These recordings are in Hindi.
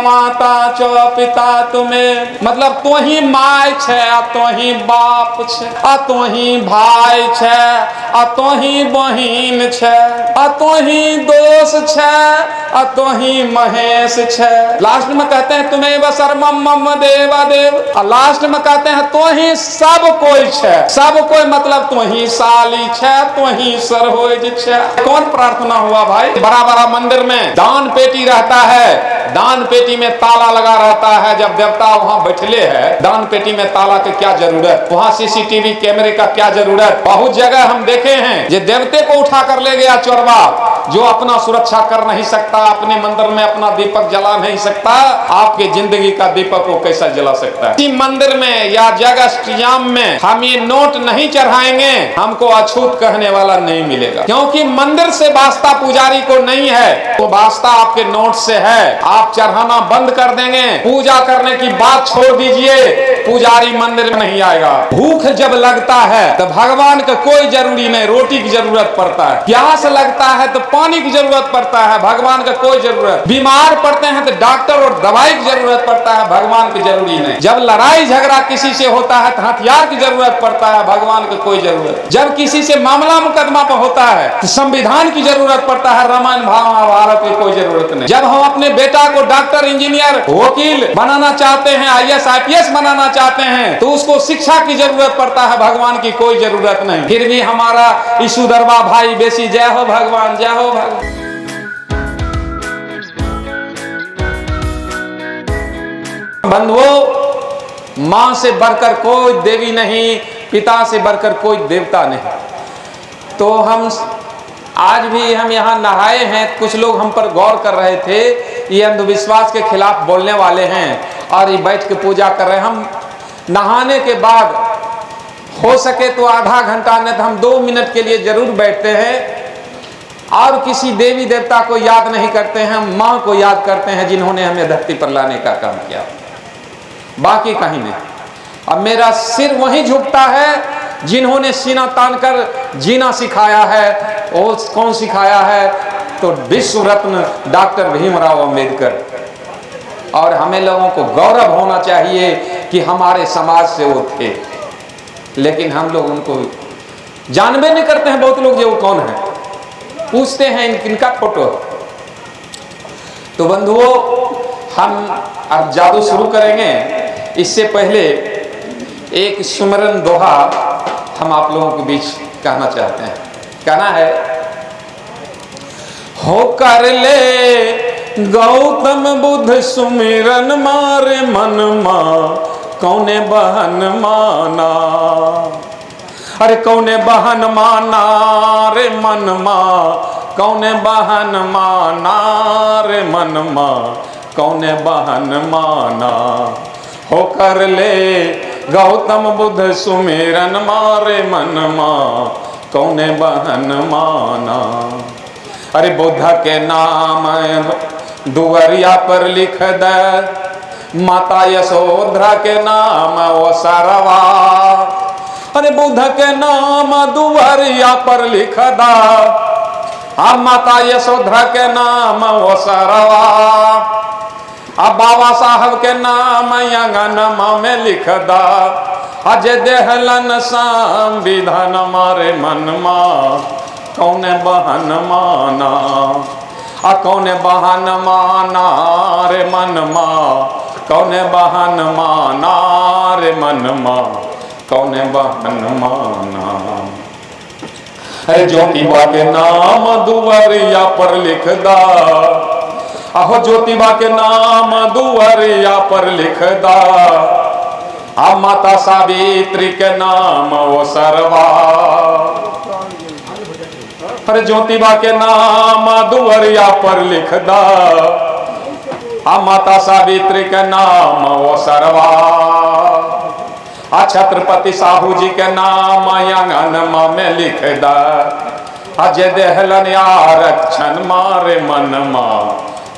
माता चो पिता तुम्हें, मतलब तो ही माय छे आ तो ही बाप छे आ तो ही भाई छे आ तो ही बहिन छे आ तो ही दोस्त छे आ तो ही महेश छे। लास्ट में कहते हैं तुम्हें सर्वम मम देवा देव, और लास्ट में कहते हैं तो ही सब कोई छे। सब कोई मतलब तो ही साली छे तो ही सरहोज छे। कौन प्रार्थना हुआ भाई? बड़ा बड़ा मंदिर में दान पेटी रहता है, दान पेटी में ताला लगा रहता है। जब देवता वहां बैठले है, दान पेटी में ताला की क्या जरूरत? वहां सीसीटीवी कैमरे का क्या जरूरत? बहुत जगह हम देखे हैं जे देवते को उठा कर ले गया चोरवा, जो अपना सुरक्षा कर नहीं सकता, अपने मंदिर में अपना दीपक जला नहीं सकता, आपके जिंदगी का दीपक वो कैसा जला सकता है? इसी मंदिर में या जगह स्टेडियम में हम ये नोट नहीं चढ़ाएंगे, हमको अछूत कहने वाला नहीं मिलेगा, क्योंकि मंदिर से वास्ता पुजारी को नहीं है, तो वास्ता आपके नोट से है। आप चढ़ाना बंद कर देंगे, पूजा करने की बात छोड़ दीजिए, पुजारी मंदिर में नहीं आएगा। भूख जब लगता है तो भगवान का कोई जरूरी नहीं, रोटी की जरूरत पड़ता है। प्यास लगता है तो पानी की जरूरत पड़ता है, भगवान का कोई जरूरत। बीमार पड़ते हैं तो डॉक्टर और दवाई की जरूरत पड़ता है, भगवान की जरूरी नहीं। जब लड़ाई झगड़ा किसी से होता है तो हथियार की जरूरत पड़ता है, भगवान की कोई जरूरत। जब किसी से मामला मुकदमा पर होता है तो संविधान की जरूरत पड़ता है, रामायण महाभारत की कोई जरूरत नहीं। जब हम अपने बेटा को डॉक्टर इंजीनियर वकील बनाना चाहते हैं, IAS IPS बनाना चाहते हैं, तो उसको शिक्षा की जरूरत पड़ता है, भगवान की कोई जरूरत नहीं। फिर भी हमारा ईशु दरबा भाई बेसी जय हो भगवान, जय हो भगवान। बंधुओं, मां से बढ़कर कोई देवी नहीं, पिता से बढ़कर कोई देवता नहीं। तो हम आज भी हम यहाँ नहाए हैं, कुछ लोग हम पर गौर कर रहे थे, ये अंधविश्वास के खिलाफ बोलने वाले हैं और ये बैठ के पूजा कर रहे हैं। हम नहाने के बाद हो सके तो आधा घंटा नहीं तो हम 2 मिनट के लिए जरूर बैठते हैं और किसी देवी देवता को याद नहीं करते हैं, हम माँ को याद करते हैं जिन्होंने हमें धरती पर लाने का काम किया, बाकी कहीं नहीं। अब मेरा सिर वहीं झुकता है जिन्होंने सीना तान कर जीना सिखाया है। वो कौन सिखाया है? तो विश्व रत्न डॉक्टर भीमराव अंबेडकर। और हमें लोगों को गौरव होना चाहिए कि हमारे समाज से वो थे, लेकिन हम लोग उनको जानबे नहीं करते हैं। बहुत लोग ये वो कौन है पूछते हैं, इनका फोटो। तो बंधुओं, हम अब जादू शुरू करेंगे, इससे पहले एक सुमरन दोहा हम आप लोगों के बीच कहना चाहते हैं। कहना है, हो कर ले गौतम बुद्ध सुमिरन मारे मन मा, कौने बहन माना, अरे कौने बहन माना रे मन मा, कौने बहन माना रे मन मा, कौने बहन माना। हो कर ले गौतम बुद्ध सुमिरन मारे मन मा, कौने बहन माना। अरे बुद्ध के नाम दुवरिया पर लिख दे, माता यशोधरा के नाम वो सरवा। अरे बुद्ध के नाम दुवरिया पर लिख दा, अब माता यशोधरा के नाम वो सरवा। अब बाबा साहब के नाम अंगनमा में लिख दा, अजय देहलन संविधान मारे मन मा, कौने बहन माना। आ कौने बहन माना रे मन मा, कौने बहन माना रे मन मा, कौने बहन माना। अरे ज्योतिबा के नाम दुवरिया पर लिख दा, आहो ज्योतिबा के नाम दुवरिया पर लिख दा। आ माता सावित्री के नाम वो सरवा। अरे ज्योतिबा के नाम दुवरिया पर लिख दा, आ माता सावित्री के नाम वो सरवा। आ छत्रपति साहू जी के नाम अंगनमा में लिख दा, अजय देहलन आरक्षण मारे मन मा,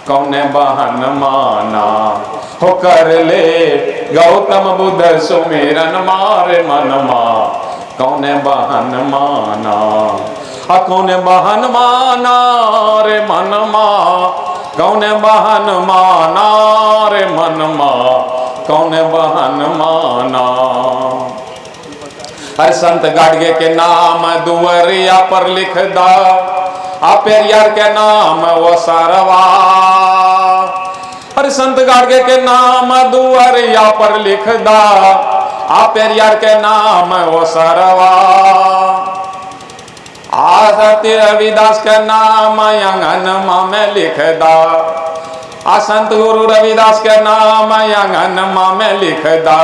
कौने बहन माना। हो कर ले गौतम बुद्ध सुमिरन मारे मन मा, कौने बहन माना। आ कौने बहन माना रे मन मा, कौने बहन माना मन माँ कौन बहन माना। हर संत गाड़गे के नाम दुवरिया पर लिख दा, आ पेरियार के नाम वो सरवा। हर संत गाड़गे के नाम दुवरिया पर लिख दा, आ पेरियार के नाम वो सरवा। आसती रविदास के नाम अंगनमा में लिख दा, आ संत गुरु रविदास के नाम अंगनमा में लिख दा।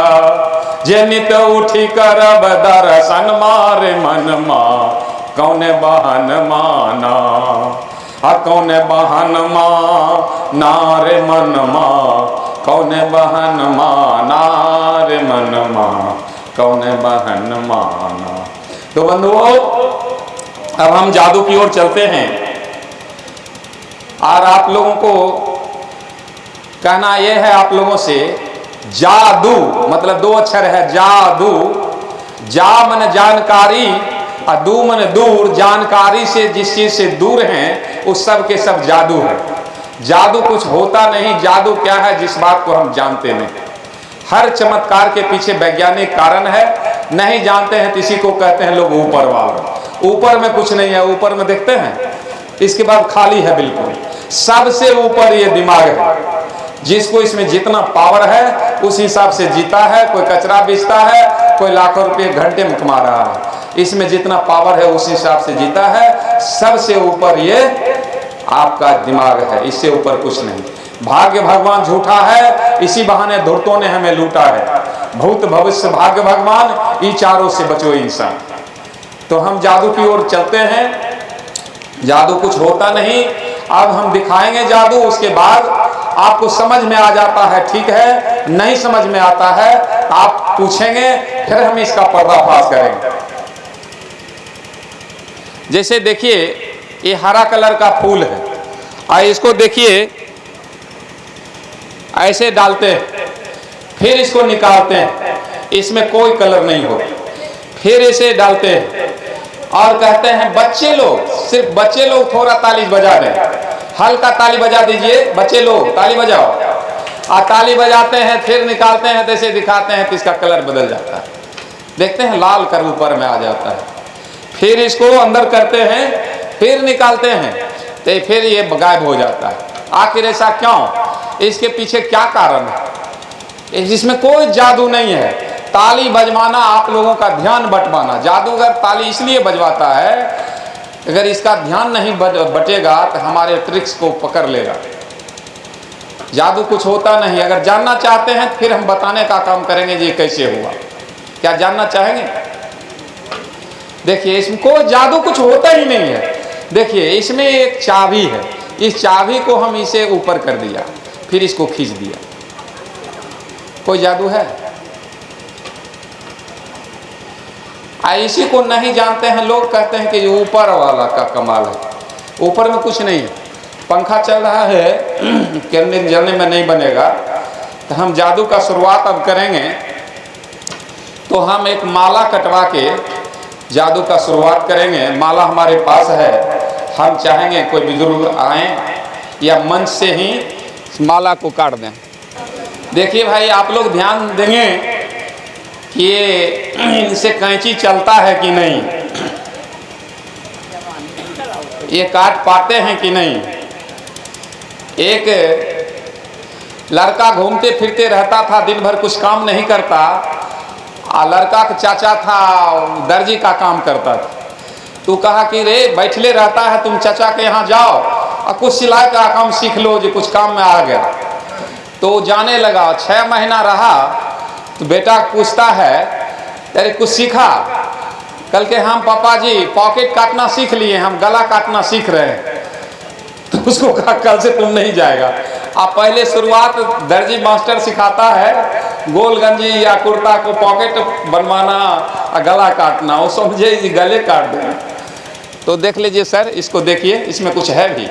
जे नित उठी करब दर्शन मारे मन माँ कौने बहन माना, आ कौने बहन माना रे मन माँ कौने बहन माना रे मन माँ कौने बहन माना। तो बंधुओं, अब हम जादू की ओर चलते हैं और आप लोगों को कहना यह है, आप लोगों से, जादू मतलब दो अक्षर है जादू। जा मन जानकारी और दू मन दूर। जानकारी से जिस चीज से दूर हैं उस सब के सब जादू है। जादू कुछ होता नहीं। जादू क्या है जिस बात को हम जानते नहीं। हर चमत्कार के पीछे वैज्ञानिक कारण है। नहीं जानते हैं किसी को कहते हैं लोग ऊपर वाला। ऊपर में कुछ नहीं है। ऊपर में देखते हैं, इसके बाद खाली है बिल्कुल। सबसे ऊपर ये दिमाग है। जिसको इसमें जितना पावर है उस हिसाब से जीता है। कोई कचरा बेचता है, कोई लाखों रुपए घंटे में कमा रहा है। इसमें जितना पावर है उस हिसाब से जीता है। सबसे ऊपर ये आपका दिमाग है, इससे ऊपर कुछ नहीं। भाग्य भगवान झूठा है, इसी बहाने धूर्तों ने हमें लूटा है। भूत भविष्य भाग्य भगवान, इन चारों से बचो इंसान। तो हम जादू की ओर चलते हैं। जादू कुछ होता नहीं। अब हम दिखाएंगे जादू, उसके बाद आपको समझ में आ जाता है ठीक है, नहीं समझ में आता है आप पूछेंगे, फिर हम इसका पर्दाफाश करेंगे। जैसे देखिए, ये हरा कलर का फूल है और इसको देखिए ऐसे डालते हैं, फिर इसको निकालते हैं, इसमें कोई कलर नहीं हो, फिर इसे डालते हैं और कहते हैं बच्चे लोग, सिर्फ बच्चे लोग थोड़ा ताली बजा दें। हल्का ताली बजा दीजिए, बच्चे लोग ताली बजाओ। और ताली बजाते हैं, फिर निकालते हैं, जैसे दिखाते हैं कि इसका कलर बदल जाता है। देखते हैं लाल कर ऊपर में आ जाता है। फिर इसको अंदर करते हैं, फिर निकालते हैं, तो फिर ये गायब हो जाता है। आखिर ऐसा क्यों? इसके पीछे क्या कारण है? जिसमें कोई जादू नहीं है। ताली बजवाना आप लोगों का ध्यान बटवाना। जादूगर ताली इसलिए बजवाता है, अगर इसका ध्यान नहीं बटेगा तो हमारे ट्रिक्स को पकड़ लेगा। जादू कुछ होता नहीं। अगर जानना चाहते हैं फिर हम बताने का काम करेंगे जी कैसे हुआ। क्या जानना चाहेंगे? देखिए, इसमें कोई जादू कुछ होता ही नहीं है। देखिए, इसमें एक चाबी है। इस चाबी को हम इसे ऊपर कर दिया, फिर इसको खींच दिया। कोई जादू है? इसी को नहीं जानते हैं लोग, कहते हैं कि ये ऊपर वाला का कमाल है। ऊपर में कुछ नहीं है। पंखा चल रहा है, कैंडल जलने में नहीं बनेगा। तो हम जादू का शुरुआत अब करेंगे। तो हम एक माला कटवा के जादू का शुरुआत करेंगे। माला हमारे पास है। हम चाहेंगे कोई बुजुर्ग आए या मंच से ही माला को काट दें। देखिए भाई, आप लोग ध्यान देंगे कि ये इनसे कैंची चलता है कि नहीं, ये काट पाते हैं कि नहीं। एक लड़का घूमते फिरते रहता था, दिन भर कुछ काम नहीं करता। लड़का का चाचा था, दर्जी का काम करता था। तो कहा कि रे बैठले रहता है, तुम चाचा के यहाँ जाओ और कुछ सिलाई का काम सीख लो, जो कुछ काम में आ गया। तो जाने लगा। 6 महीना रहा तो बेटा पूछता है, तेरे कुछ सीखा? कल के हम पापा जी पॉकेट काटना सीख लिए, हम गला काटना सीख रहे हैं। तो उसको कहा कल से तुम नहीं जाएगा। आप पहले शुरुआत दर्जी मास्टर सिखाता है, गोल गंजी या कुर्ता को पॉकेट बनवाना और गला काटना। वो समझे गले काट देना। तो देख लीजिए सर, इसको देखिए, इसमें कुछ है भी।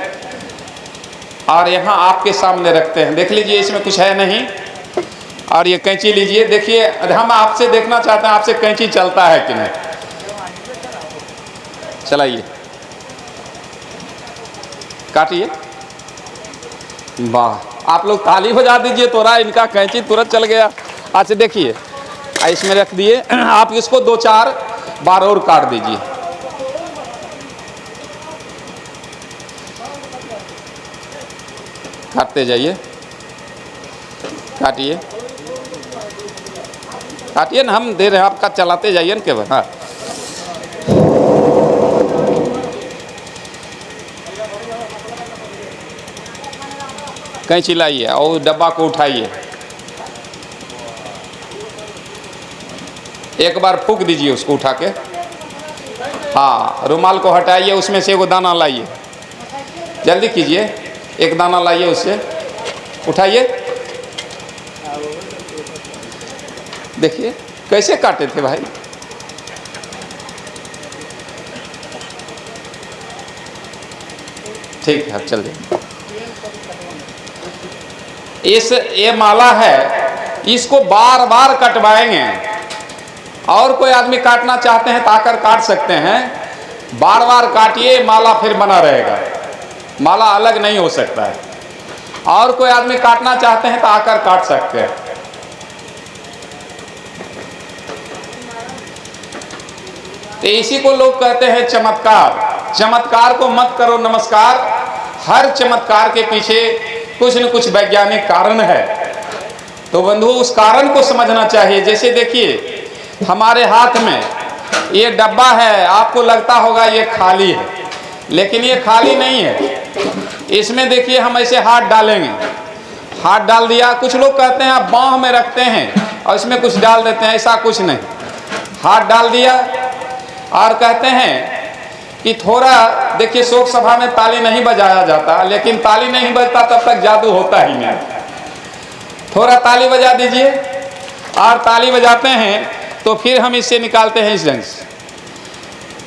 और यहाँ आपके सामने रखते हैं, देख लीजिए इसमें कुछ है नहीं। और ये कैंची लीजिए, देखिए हम आपसे देखना चाहते हैं आपसे कैंची चलता है कि नहीं। चलाइए, काटिए। वाह, आप लोग ताली बजा दीजिए, थोड़ा इनका कैंची तुरंत चल गया। अच्छा देखिए, इसमें रख दिए, आप इसको 2-4 बार और काट दीजिए। काटते जाइए, काटिए काटिए ना, हम दे रहे हैं, आपका चलाते जाइए ना केवल। हाँ, कैंची लाइए और डब्बा को उठाइए, एक बार फूंक दीजिए उसको उठा के। हाँ, रुमाल को हटाइए, उसमें से एगो दाना लाइए, जल्दी कीजिए, एक दाना लाइए, उससे उठाइए। देखिए कैसे काटे थे भाई। ठीक है, अब चल जाए। ये माला है, इसको बार बार कटवाएंगे, और कोई आदमी काटना चाहते हैं तो आकर काट सकते हैं। बार बार काटिए, माला फिर बना रहेगा, माला अलग नहीं हो सकता है। और कोई आदमी काटना चाहते हैं तो आकर काट सकते हैं। तो इसी को लोग कहते हैं चमत्कार। चमत्कार को मत करो नमस्कार, हर चमत्कार के पीछे कुछ न कुछ वैज्ञानिक कारण है। तो बंधुओं, उस कारण को समझना चाहिए। जैसे देखिए, हमारे हाथ में ये डब्बा है, आपको लगता होगा ये खाली है, लेकिन ये खाली नहीं है। इसमें देखिए, हम ऐसे हाथ डालेंगे, हाथ डाल दिया। कुछ लोग कहते हैं आप बाँह में रखते हैं और इसमें कुछ डाल देते हैं, ऐसा कुछ नहीं। हाथ डाल दिया और कहते हैं कि थोड़ा, देखिए शोक सभा में ताली नहीं बजाया जाता, लेकिन ताली नहीं बजता तब तक जादू होता ही नहीं। थोड़ा ताली बजा दीजिए, और ताली बजाते हैं तो फिर हम इससे निकालते हैं इस ढंग से।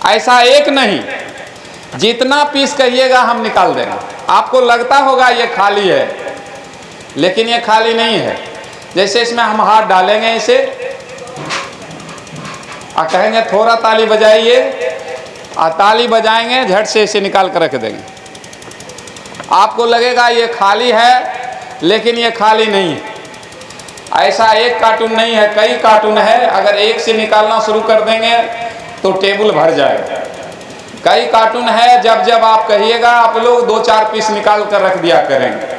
ऐसा एक नहीं, जितना पीस कहिएगा हम निकाल देंगे। आपको लगता होगा ये खाली है, लेकिन ये खाली नहीं है। जैसे इसमें हम हाथ डालेंगे इसे और कहेंगे थोड़ा ताली बजाइए, और ताली बजाएंगे, झट से इसे निकाल कर रख देंगे। आपको लगेगा ये खाली है, लेकिन ये खाली नहीं है। ऐसा एक कार्टून नहीं है, कई कार्टून है। अगर एक से निकालना शुरू कर देंगे तो टेबल भर जाएगा। कई कार्टून है, जब जब आप कहिएगा आप लोग 2-4 पीस निकाल कर रख दिया करेंगे।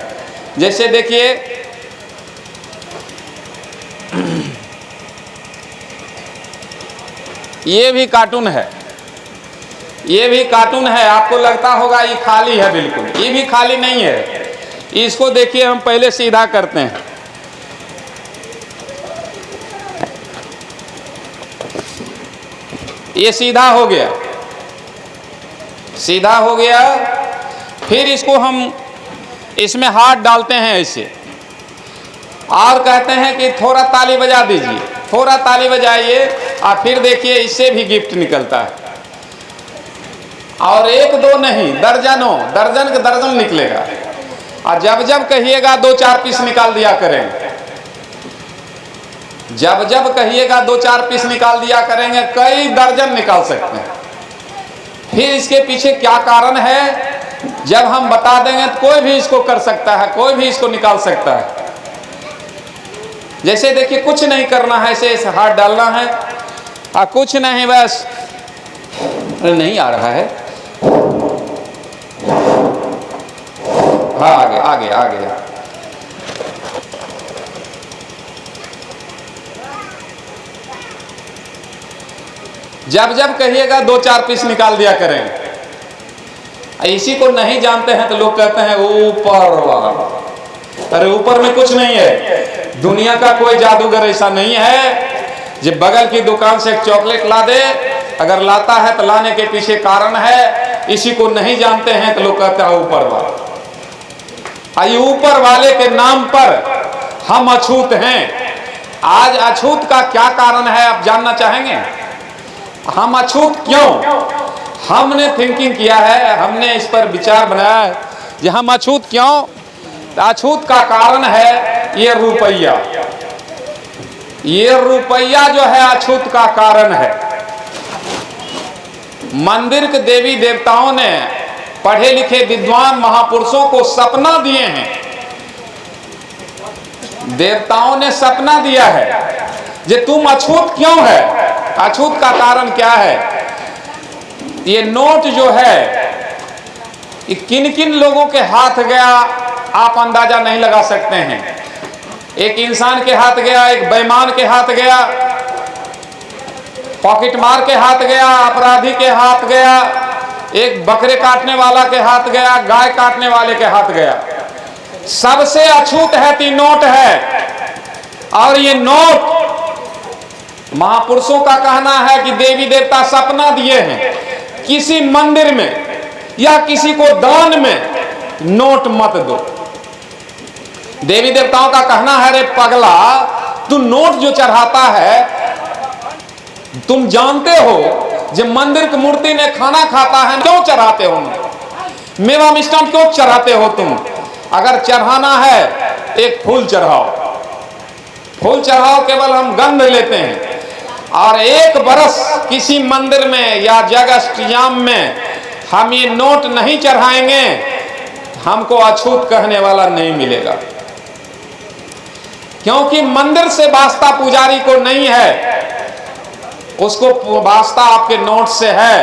जैसे देखिए, ये भी कार्टून है, ये भी कार्टून है। आपको लगता होगा ये खाली है, बिल्कुल ये भी खाली नहीं है। इसको देखिए, हम पहले सीधा करते हैं। ये सीधा हो गया, सीधा हो गया। फिर इसको हम इसमें हाथ डालते हैं ऐसे, और कहते हैं कि थोड़ा ताली बजा दीजिए, थोड़ा ताली बजाइए, और फिर देखिए इससे भी गिफ्ट निकलता है। और 1-2 नहीं, दर्जनों, दर्जन के दर्जन निकलेगा। और जब जब कहिएगा 2-4 पीस निकाल दिया करेंगे, जब जब कहिएगा 2-4 पीस निकाल दिया करेंगे, कई दर्जन निकाल सकते हैं। फिर इसके पीछे क्या कारण है, जब हम बता देंगे तो कोई भी इसको कर सकता है, कोई भी इसको निकाल सकता है। जैसे देखिए, कुछ नहीं करना है, ऐसे हाथ डालना है, और कुछ नहीं, बस नहीं आ रहा है। हाँ, आगे आगे आगे। जब जब कहिएगा 2-4 पीस निकाल दिया करें। इसी को नहीं जानते हैं तो लोग कहते हैं ऊपर वाला। अरे ऊपर में कुछ नहीं है, दुनिया का कोई जादूगर ऐसा नहीं है जो बगल की दुकान से एक चॉकलेट ला दे। अगर लाता है तो लाने के पीछे कारण है, इसी को नहीं जानते हैं तो लोग कहते हैं ऊपर वाला। आइए, ऊपर वाले के नाम पर हम अछूत हैं। आज अछूत का क्या कारण है आप जानना चाहेंगे? हम अछूत क्यों? हमने थिंकिंग किया है, हमने इस पर विचार बनाया है कि हम अछूत क्यों। तो अछूत का कारण है ये रुपया। ये रुपया जो है अछूत का कारण है। मंदिर के देवी देवताओं ने पढ़े लिखे विद्वान महापुरुषों को सपना दिए हैं देवताओं ने सपना दिया है जे तुम अछूत क्यों है, अछूत का कारण क्या है। ये नोट जो है ये किन किन लोगों के हाथ गया आप अंदाजा नहीं लगा सकते हैं। एक इंसान के हाथ गया, एक बेईमान के हाथ गया, पॉकेट मार के हाथ गया, अपराधी के हाथ गया, एक बकरे काटने वाला के हाथ गया, गाय काटने वाले के हाथ गया। सबसे अछूत है ती नोट है। और ये नोट महापुरुषों का कहना है कि देवी देवता सपना दिए हैं किसी मंदिर में या किसी को दान में नोट मत दो। देवी देवताओं का कहना है रे पगला, तू नोट जो चढ़ाता है, तुम जानते हो जब मंदिर की मूर्ति में खाना खाता है क्यों चढ़ाते हो, मेवा मिष्टान क्यों चढ़ाते हो तुम। अगर चढ़ाना है एक फूल चढ़ाओ, फूल चढ़ाओ, केवल हम गंध लेते हैं। और एक बरस किसी मंदिर में या जगह स्टियाम में हम ये नोट नहीं चढ़ाएंगे, हमको अछूत कहने वाला नहीं मिलेगा। क्योंकि मंदिर से वास्ता पुजारी को नहीं है, उसको वास्ता आपके नोट से है।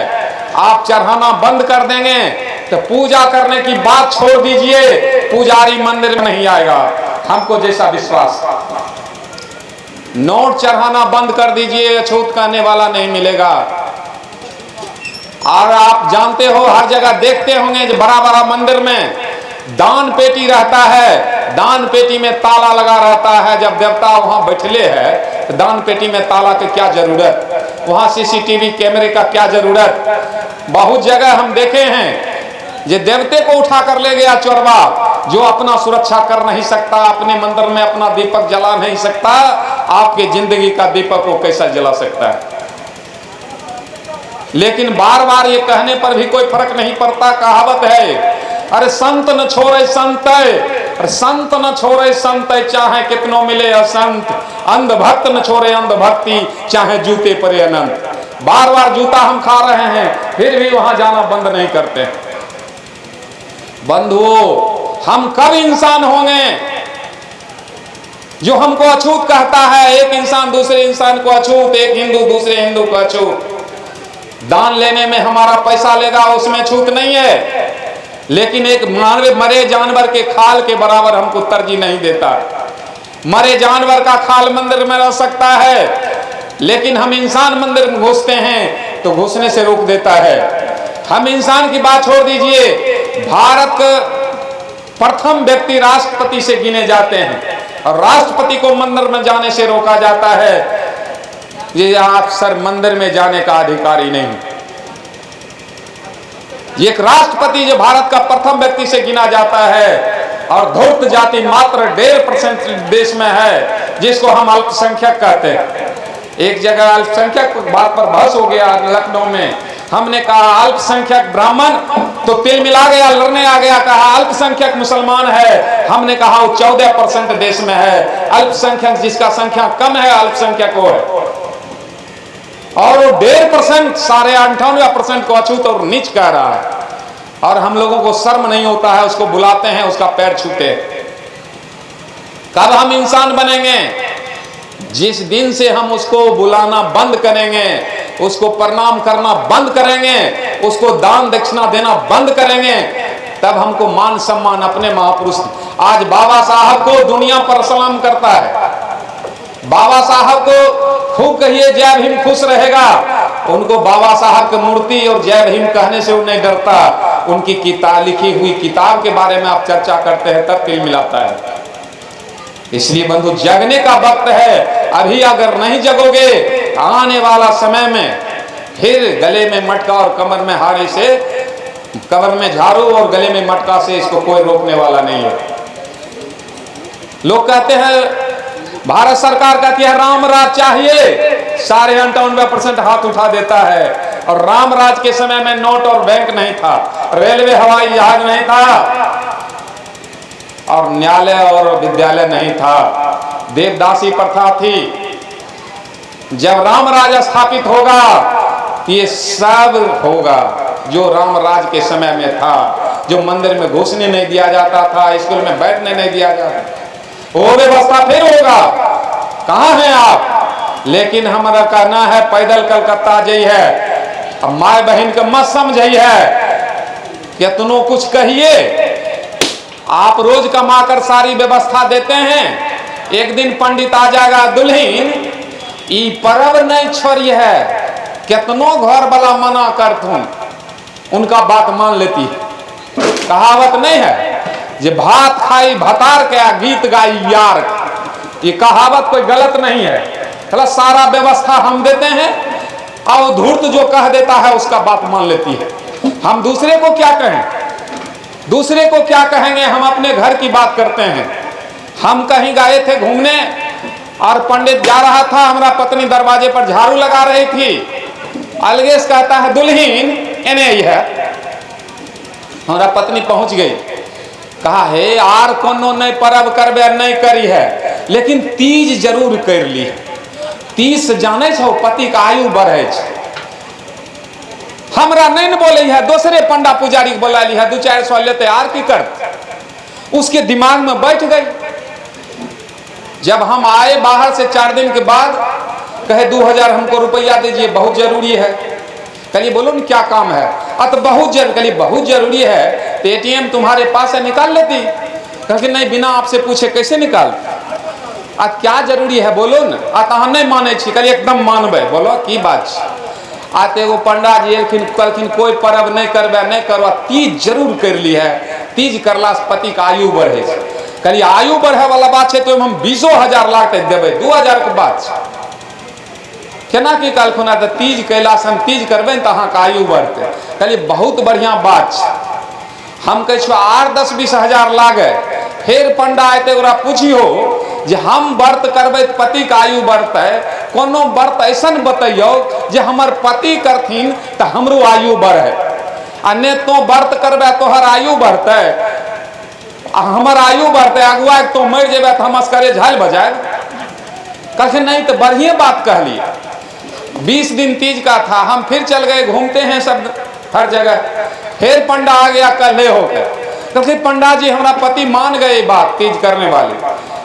आप चढ़ाना बंद कर देंगे तो पूजा करने की बात छोड़ दीजिए, पुजारी मंदिर में नहीं आएगा। हमको जैसा विश्वास, नोट चढ़ाना बंद कर दीजिए, अछूत कहने वाला नहीं मिलेगा। और आप जानते हो, हर जगह देखते होंगे जो बड़ा बड़ा मंदिर में दान पेटी रहता है, दान पेटी में ताला लगा रहता है। जब देवता वहां बैठले है तो दान पेटी में ताला की क्या जरूरत, वहां सीसीटीवी कैमरे का क्या जरूरत। बहुत जगह हम देखे हैं जे देवते को उठा कर ले गया चोरवा, जो अपना सुरक्षा कर नहीं सकता, अपने मंदिर में अपना दीपक जला नहीं सकता, आपके जिंदगी का दीपक वो कैसा जला सकता है। लेकिन बार बार ये कहने पर भी कोई फर्क नहीं पड़ता। कहावत है, अरे संत न छोड़े संत, अरे संत न छोड़े संत, चाहे कितनों मिले असंत। अंधभक्त न छोड़े अंधभक्ति, चाहे जूते परे अनंत। बार बार जूता हम खा रहे हैं फिर भी वहां जाना बंद नहीं करते। बंधुओं, हम कब इंसान होंगे जो हमको अछूत कहता है। एक इंसान दूसरे इंसान को अछूत, एक हिंदू दूसरे हिंदू को अछूत। दान लेने में हमारा पैसा लेगा उसमें छूत नहीं है, लेकिन एक मरे जानवर के खाल के बराबर हमको तरजीह नहीं देता। मरे जानवर का खाल मंदिर में रह सकता है, लेकिन हम इंसान मंदिर में घुसते हैं तो घुसने से रोक देता है। हम इंसान की बात छोड़ दीजिए, भारत प्रथम व्यक्ति राष्ट्रपति से गिने जाते हैं और राष्ट्रपति को मंदिर में जाने से रोका जाता है। ये आप सर मंदिर में जाने का अधिकारी नहीं। ये एक राष्ट्रपति जो भारत का प्रथम व्यक्ति से गिना जाता है और धूर्त जाति मात्र 1.5% देश में है, जिसको हम अल्पसंख्यक कहते हैं। एक जगह अल्पसंख्यक बात पर बहस हो गया लखनऊ में। हमने कहा अल्पसंख्यक ब्राह्मण, तो तिल मिला गया, लड़ने आ गया। कहा अल्पसंख्यक मुसलमान है, हमने कहा वो 14% देश में है। अल्पसंख्यक जिसका संख्या कम है अल्पसंख्यक वो है, और वो 1.5% 98% को अछूत और नीच कह रहा है। और हम लोगों को शर्म नहीं होता है, उसको बुलाते हैं, उसका पैर छूते। कब हम इंसान बनेंगे? जिस दिन से हम उसको बुलाना बंद करेंगे, उसको प्रणाम करना बंद करेंगे, उसको दान दक्षिणा देना बंद करेंगे, तब हमको मान सम्मान अपने महापुरुष। आज बाबा साहब को दुनिया पर सलाम करता है। बाबा साहब को खूब कहिए जय भीम, खुश रहेगा। उनको बाबा साहब की मूर्ति और जय भीम कहने से वो नहीं डरता। उनकी लिखी हुई किताब के बारे में आप चर्चा करते हैं तब दिल मिलाता है। इसलिए बंधु, जगने का वक्त है। अभी अगर नहीं जगोगे, आने वाला समय में फिर गले में मटका और कमर में हारे से, कमर में झाड़ू और गले में मटका से इसको कोई रोकने वाला नहीं है। लोग कहते हैं, भारत सरकार कहती है राम राज चाहिए, 98% हाथ उठा देता है। और राम राज के समय में नोट और बैंक नहीं था, रेलवे हवाई जहाज नहीं था, और न्यायालय और विद्यालय नहीं था, देवदासी प्रथा थी। जब राम राज स्थापित होगा ये सब होगा जो राम राज के समय में था। जो मंदिर में घुसने नहीं दिया जाता था, स्कूल में बैठने नहीं दिया जाता, वो व्यवस्था फिर होगा। कहाँ हैं आप? लेकिन हमारा कहना है पैदल कलकत्ता जई है, अब माए बहन के मत समझिए है, कितनों कुछ कहिए, आप रोज कमा कर सारी व्यवस्था देते हैं, एक दिन पंडित आ जाएगा, दुल्हीन ई परब नहीं छोड़ी है, कितनों घर वाला मना कर तुम उनका बात मान लेती है। कहावत नहीं है जे भात खाई भतार के गीत गाई यार, ये कहावत कोई गलत नहीं है। चलो सारा व्यवस्था हम देते हैं और धूर्त जो कह देता है उसका बात मान लेती है। हम दूसरे को क्या कहें, दूसरे को क्या कहेंगे, हम अपने घर की बात करते हैं। हम कहीं गए थे घूमने और पंडित जा रहा था, हमारा पत्नी दरवाजे पर झाड़ू लगा रही थी, अलगे से कहता है दुल्हीन एने ही है। हमारा पत्नी पहुंच गई, कहा है आर कोनो नहीं परब करबे नहीं करी है, लेकिन तीज जरूर कर ली। तीज जाने छो पति का आयु बढ़े छे। हमरा नहीं न बोले है, दूसरे पंडा पुजारी के बोला ली है, 2-400 लेते आर की कर, उसके दिमाग में बैठ गई। जब हम आए बाहर से 4 दिन के बाद, कहे 2000 हमको रुपया दीजिए, बहुत जरूरी है। कहिए बोलो न क्या काम है? तो बहुत जरूरी, बहुत जरूरी है तो ATM तुम्हारे पास है, निकाल लेती। कहे नहीं बिना आपसे पूछे कैसे निकाल, क्या जरूरी है बोलो न। हम नहीं माने छी, कहिए एकदम मानबे, बोलो की बात। आते एगो पंडा जी एलखिन, कहलखिन कोई पर्व नहीं करबे नहीं करवा, तीज जरूर कर ली है, तीज करला से पति का आयु बढ़े। कहलिए आयु बढ़े वाला बात है तो हम 20,000 लाख देवे, 2000 के बात केना की कहलखुन, तीज कैला से हम तीज करबे तो अहाँ का आयु बढ़ते। कहलिए बहुत बढ़िया बात। हम कह 8-10-20 हजार लागे, फिर पंडा आते ओकरा पूछियो जे हम व्रत करबे पति का आयु बढ़ते, कोनो व्रत ऐसा बतैयो जे हमर पति करथिन तो हमरो आयु बढ़े, आ ने तो व्रत करबे तोहर आयु बढ़ते, हमर आयु बढ़ते, अगुआ तो मर जेबे तो हम असकरे झाल बजाए। कहते नहीं तो बढ़िया बात कहली। 20 दिन तीज का था, हम फिर चल गए, घूमते हैं सब हर जगह। फिर पंडा आ गया कल्हे होकर, क्योंकि पंडा जी हमारा पति मान गए बात तीज करने वाले,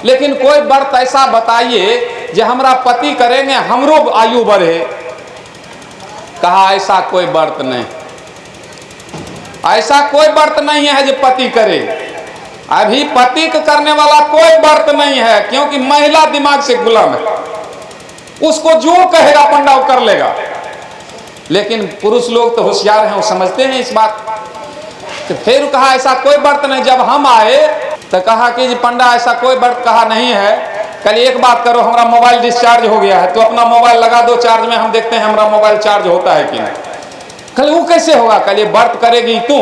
लेकिन कोई व्रत ऐसा बताइए जो हमारा पति करेंगे हमरो आयु बढ़े। कहा ऐसा कोई व्रत नहीं, ऐसा कोई व्रत नहीं है जो पति करे। अभी पति का करने वाला कोई व्रत नहीं है, क्योंकि महिला दिमाग से गुलाम है, उसको जो कहेगा पंडा वो कर लेगा। लेकिन पुरुष लोग तो होशियार हैं, वो समझते हैं इस बात। तो फिर कहा ऐसा कोई व्रत नहीं। जब हम आए तो कहा कि पंडा ऐसा कोई व्रत कहा नहीं है। कल एक बात करो, हमारा मोबाइल डिस्चार्ज हो गया है तो अपना मोबाइल लगा दो चार्ज में, हम देखते हैं हमारा मोबाइल चार्ज होता है कि नहीं। कल वो कैसे होगा? कल ये व्रत करेगी तू,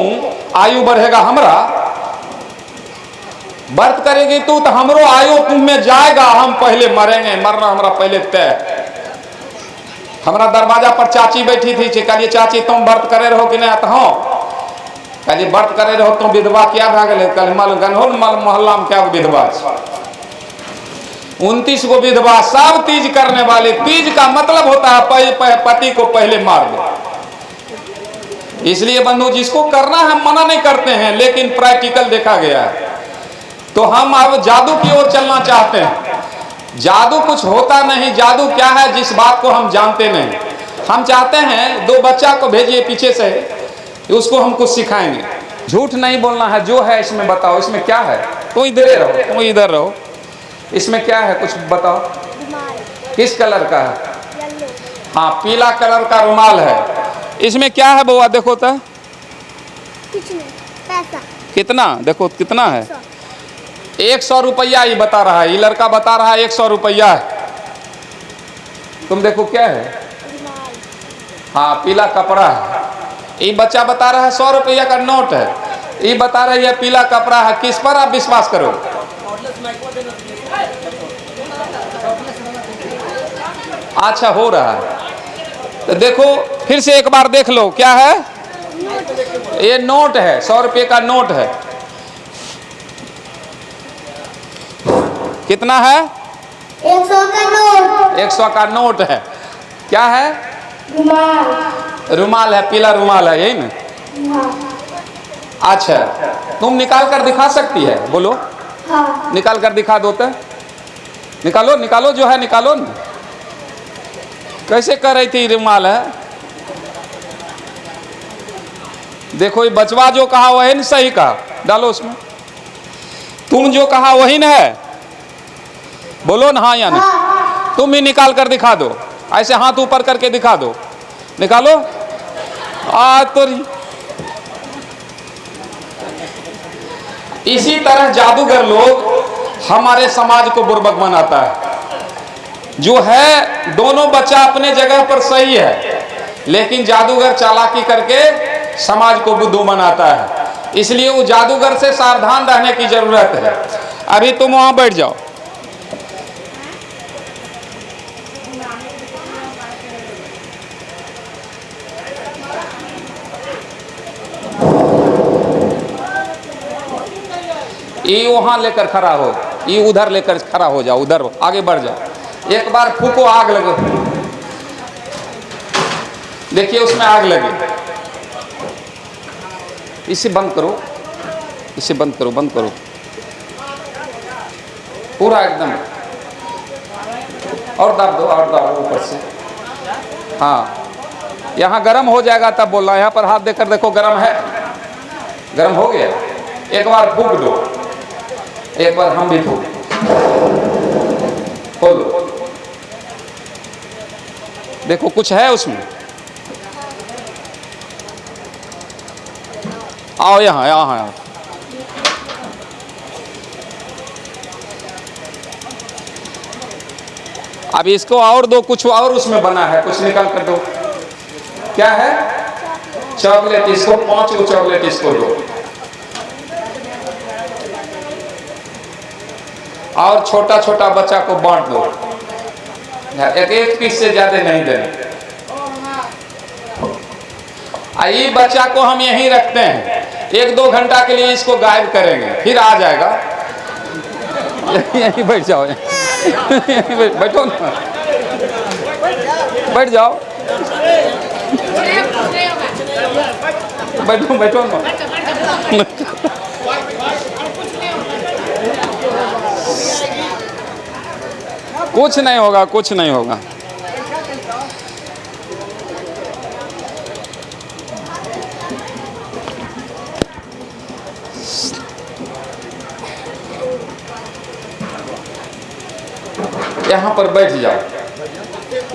आयु बढ़ेगा हमरा, व्रत करेगी तू तो हमरो आयु तुम में जाएगा, हम पहले मरेंगे, मरना हमारा पहले तय। हमारा दरवाजा पर चाची बैठी थी, कहलिए चाची तुम व्रत करे रहो कि नहीं? तो हाँ। कहलिए व्रत करे रहो तुम विधवा क्या भाग गए? कल मोहल्ला में क्या विधवा? 29 गो विधवा, सब तीज करने वाले। तीज का मतलब होता है पति को पहले मार दो। इसलिए बंधु जिसको करना है मना नहीं करते हैं, लेकिन प्रैक्टिकल देखा गया है। तो हम अब जादू की ओर चलना चाहते हैं। जादू कुछ होता नहीं, जादू क्या है जिस बात को हम जानते नहीं। हम चाहते हैं 2 बच्चा को भेजिए पीछे से, उसको हम कुछ सिखाएंगे। झूठ नहीं बोलना है, जो है इसमें बताओ, इसमें क्या है? तुम इधर रहो, तुम इधर रहो, इसमें क्या है कुछ बताओ। किस कलर का है? हाँ पीला कलर का रुमाल है। इसमें क्या है बउआ? देखो तो पैसा कितना, देखो कितना है? 100 रुपया ही बता रहा है, ये लड़का बता रहा है 100 रुपया है। तुम देखो क्या है? हाँ पीला कपड़ा है। ये बच्चा बता रहा है 100 रुपया का नोट है, ये बता रही है पीला कपड़ा है। किस पर आप विश्वास करो? अच्छा हो रहा है तो देखो फिर से एक बार देख लो क्या है। ये नोट है, 100 रुपये का नोट है। कितना है? 100 का नोट। 100 का नोट है। क्या है? रुमाल। रुमाल है, पीला रुमाल है, यही ना? हाँ। अच्छा तुम निकाल कर दिखा सकती है? बोलो। हाँ। निकाल कर दिखा दो तो। निकालो निकालो जो है निकालो ना। कैसे कर रही थी रुमाल है? देखो ये बचवा जो कहा वही न सही कहा, डालो उसमें। तुम जो कहा वही न है, बोलो ना हाँ या नहीं। तुम ही निकाल कर दिखा दो, ऐसे हाथ ऊपर करके दिखा दो। निकालो। तो इसी तरह जादूगर लोग हमारे समाज को बुर्बक बनाता है। जो है दोनों बच्चा अपने जगह पर सही है, लेकिन जादूगर चालाकी करके समाज को बुद्धू बनाता है। इसलिए वो जादूगर से सावधान रहने की जरूरत है। अभी तुम वहां बैठ जाओ। ये वहां लेकर खड़ा हो, ये उधर लेकर खड़ा हो जाओ, उधर आगे बढ़ जाओ। एक बार फूको, आग लगे। देखिए उसमें आग लगी। इसे बंद करो, इसे बंद करो, बंद करो पूरा एकदम। और दाब दो, और दाब दो ऊपर से। हाँ, यहाँ गर्म हो जाएगा तब बोलना। यहाँ पर हाथ देकर देखो, गर्म है, गर्म हो गया। एक बार फूक दो, एक बार हम भी फूक। खोलो, देखो कुछ है उसमें। आओ यहाँ, यहाँ अब इसको और दो, कुछ और उसमें बना है, कुछ निकाल कर दो। क्या है? चॉकलेट। इसको 5 को चॉकलेट इसको दो, और छोटा छोटा बच्चा को बांट दो। एक एक पीस से ज्यादा नहीं देना। ये बच्चा को हम यहीं रखते हैं, 1-2 घंटा के लिए इसको गायब करेंगे, फिर आ जाएगा। यहीं बैठ जाओ, बैठो ना, बैठ जाओ, बैठो बैठो ना। कुछ नहीं होगा, कुछ नहीं होगा। यहाँ पर बैठ जाओ,